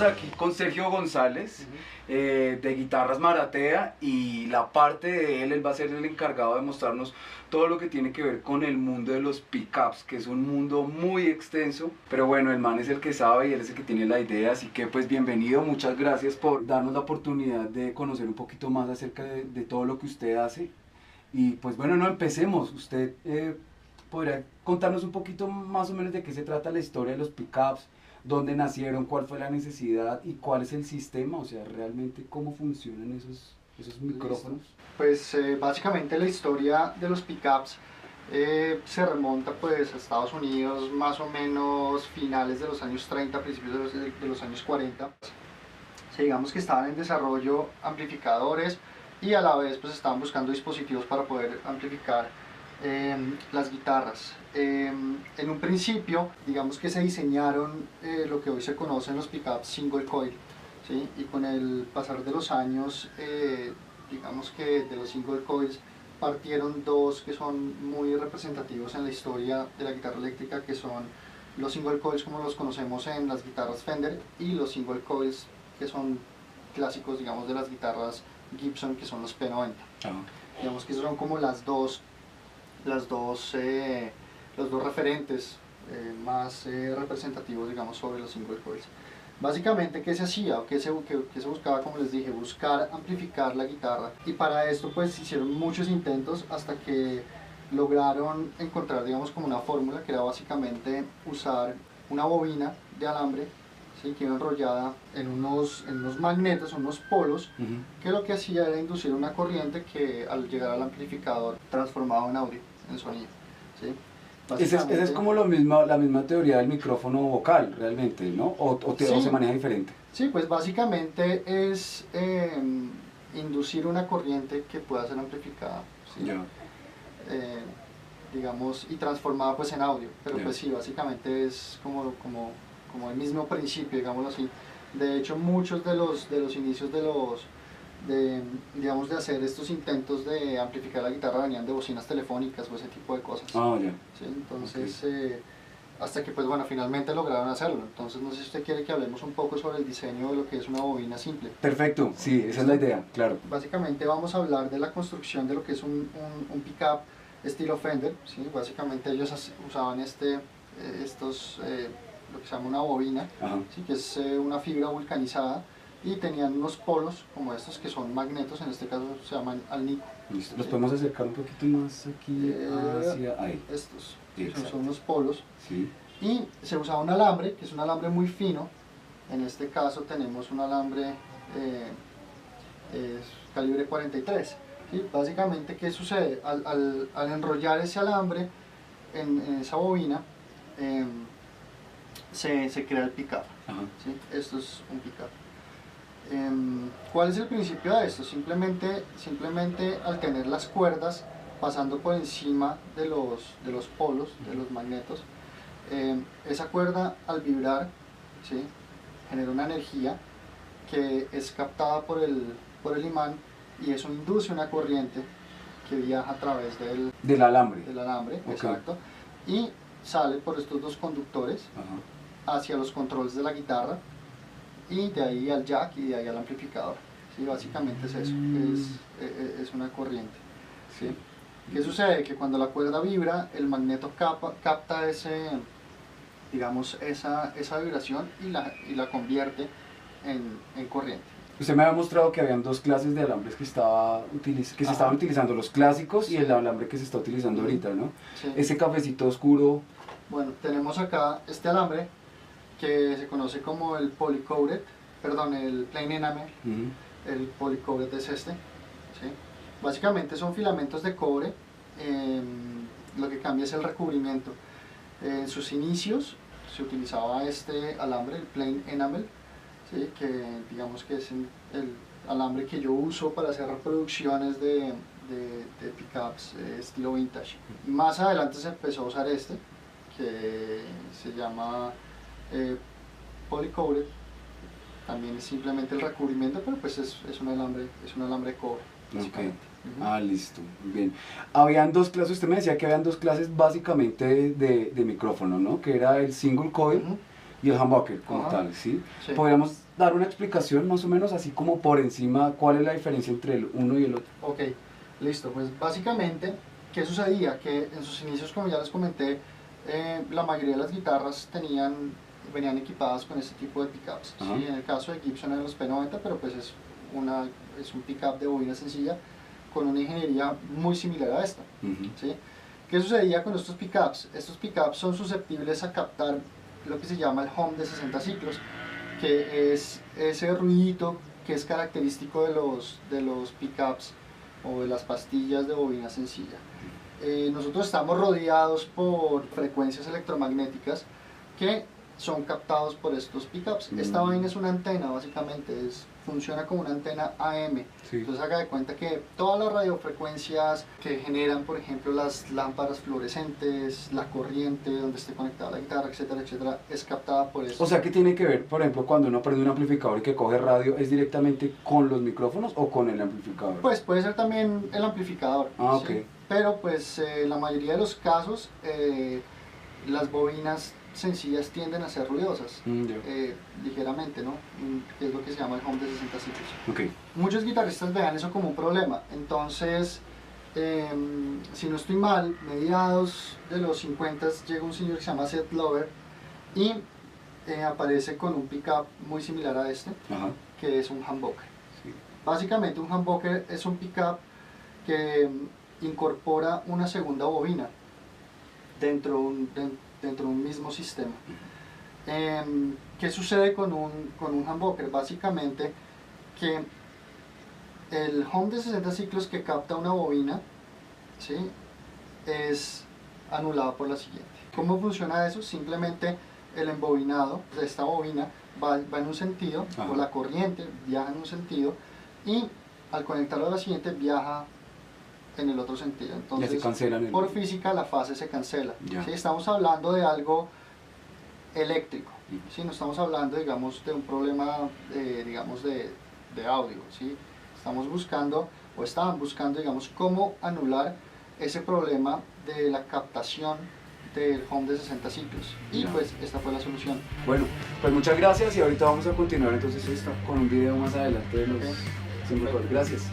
Estamos aquí con Sergio González, de Guitarras Maratea, y la parte de él va a ser el encargado de mostrarnos todo lo que tiene que ver con el mundo de los pickups, que es un mundo muy extenso, pero bueno, el man es el que sabe y él es el que tiene la idea, así que pues bienvenido, muchas gracias por darnos la oportunidad de conocer un poquito más acerca de todo lo que usted hace. Y pues bueno, no, empecemos. Usted podría contarnos un poquito más o menos de qué se trata la historia de los pickups, dónde nacieron, cuál fue la necesidad y cuál es el sistema, o sea, realmente cómo funcionan esos micrófonos. Pues básicamente la historia de los pickups se remonta pues a Estados Unidos, más o menos finales de los años 30, principios de los años 40. Sí, digamos que estaban en desarrollo amplificadores y a la vez pues estaban buscando dispositivos para poder amplificar las guitarras. En un principio, digamos que se diseñaron lo que hoy se conocen los pickups single coil, ¿sí? Y con el pasar de los años, digamos que de los single coils partieron dos que son muy representativos en la historia de la guitarra eléctrica, que son los single coils como los conocemos en las guitarras Fender y los single coils que son clásicos, digamos, de las guitarras Gibson, que son los P90. Digamos que esos son como los dos referentes más representativos, digamos, sobre los single coils. Básicamente, ¿qué se hacía? ¿Qué se buscaba? Como les dije, buscar amplificar la guitarra, y para esto pues hicieron muchos intentos hasta que lograron encontrar, digamos, como una fórmula que era básicamente usar una bobina de alambre, ¿sí? Que iba enrollada en unos magnetos, unos polos, que lo que hacía era inducir una corriente que al llegar al amplificador transformaba en audio, en sonido, ¿sí? Esa es como la misma teoría del micrófono vocal, realmente, ¿no? ¿O se maneja diferente? Sí, pues básicamente es inducir una corriente que pueda ser amplificada, ¿sí? Digamos, y transformada pues en audio, pero pues sí, básicamente es como el mismo principio, digámoslo así. De hecho, muchos de los inicios digamos, de hacer estos intentos de amplificar la guitarra venían de bocinas telefónicas o ese tipo de cosas. ¿Sí? Entonces, hasta que pues bueno, finalmente lograron hacerlo. Entonces, no sé si usted quiere que hablemos un poco sobre el diseño de lo que es una bobina simple. Perfecto, sí, esa es la idea, claro. Básicamente vamos a hablar de la construcción de lo que es un pickup estilo Fender, ¿sí? Básicamente ellos usaban lo que se llama una bobina, ¿sí? Que es una fibra vulcanizada, y tenían unos polos como estos que son magnetos, en este caso se llaman alnico. Listo. ¿Los podemos acercar un poquito más aquí hacia ahí? Estos son los polos, sí. Y se usaba un alambre, que es un alambre muy fino. En este caso tenemos un alambre calibre 43. ¿Sí? Básicamente, ¿qué sucede? Al enrollar ese alambre en esa bobina, se crea el pickup. ¿Sí? Esto es un pickup. ¿Cuál es el principio de esto? Simplemente al tener las cuerdas pasando por encima de los polos, de los magnetos, esa cuerda al vibrar, ¿sí? Genera una energía que es captada por el imán, y eso induce una corriente que viaja a través del alambre. Okay. Exacto, y sale por estos dos conductores hacia los controles de la guitarra, y de ahí al jack y de ahí al amplificador. ¿Sí? Básicamente es eso, es una corriente. ¿Sí? ¿Qué sucede? Que cuando la cuerda vibra, el magneto capta esa vibración y la convierte en corriente. Usted me había mostrado que habían dos clases de alambres que se estaban utilizando, los clásicos y el alambre que se está utilizando ahorita, ¿no? Sí. Ese cafecito oscuro. Bueno, tenemos acá este alambre que se conoce como el el plain enamel. El polycoated es este, ¿sí? Básicamente son filamentos de cobre, lo que cambia es el recubrimiento. En sus inicios se utilizaba este alambre, el plain enamel, ¿sí? Que digamos que es el alambre que yo uso para hacer reproducciones de pickups estilo vintage. Más adelante se empezó a usar este, que se llama polycoated. También es simplemente el recubrimiento, pero pues es un alambre de cobre. Okay. Listo, bien. Habían dos clases, usted me decía que habían dos clases básicamente de micrófono, ¿no? Que era el single coil y el humbucker como tal, ¿sí? Sí. Podríamos dar una explicación más o menos así como por encima cuál es la diferencia entre el uno y el otro? Ok, listo. Pues básicamente, ¿qué sucedía? Que en sus inicios, como ya les comenté, la mayoría de las guitarras venían equipadas con este tipo de pickups. ¿Sí? En el caso de Gibson eran los P90, pero pues es un pickup de bobina sencilla con una ingeniería muy similar a esta. ¿Sí? ¿Qué sucedía con estos pickups? Estos pickups son susceptibles a captar lo que se llama el hum de 60 ciclos, que es ese ruidito que es característico de los pickups o de las pastillas de bobina sencilla. Nosotros estamos rodeados por frecuencias electromagnéticas que son captados por estos pickups. Esta vaina es una antena, básicamente, funciona como una antena AM. Sí. Entonces haga de cuenta que todas las radiofrecuencias que generan, por ejemplo, las lámparas fluorescentes, la corriente donde esté conectada la guitarra, etcétera, etcétera, es captada por eso. O sea, ¿qué tiene que ver, por ejemplo, cuando uno prende un amplificador y que coge radio, es directamente con los micrófonos o con el amplificador? Pues puede ser también el amplificador. Ah, ¿sí? ok. Pero pues la mayoría de los casos las bobinas sencillas tienden a ser ruidosas, ligeramente, ¿no? Que es lo que se llama el hum de 60 ciclos. Okay. Muchos guitarristas vean eso como un problema. Entonces, si no estoy mal, mediados de los 50 llega un señor que se llama Seth Lover y aparece con un pickup muy similar a este, que es un humbucker. Sí. Básicamente un humbucker es un pickup que incorpora una segunda bobina dentro de un mismo sistema. ¿Qué sucede con un humbucker? Básicamente que el hum de 60 ciclos que capta una bobina, ¿sí?, es anulado por la siguiente. ¿Cómo funciona eso? Simplemente el embobinado de esta bobina va en un sentido, o la corriente viaja en un sentido, y al conectarlo a la siguiente viaja en el otro sentido. Entonces, por física la fase se cancela. ¿Sí? Estamos hablando de algo eléctrico, ¿sí? No estamos hablando, digamos, de un problema digamos de audio, ¿sí? Estamos buscando, o estaban buscando, digamos, cómo anular ese problema de la captación del hum de 60 ciclos. Y pues esta fue la solución. Bueno, pues muchas gracias y ahorita vamos a continuar entonces con un video más adelante de los 5 Gracias.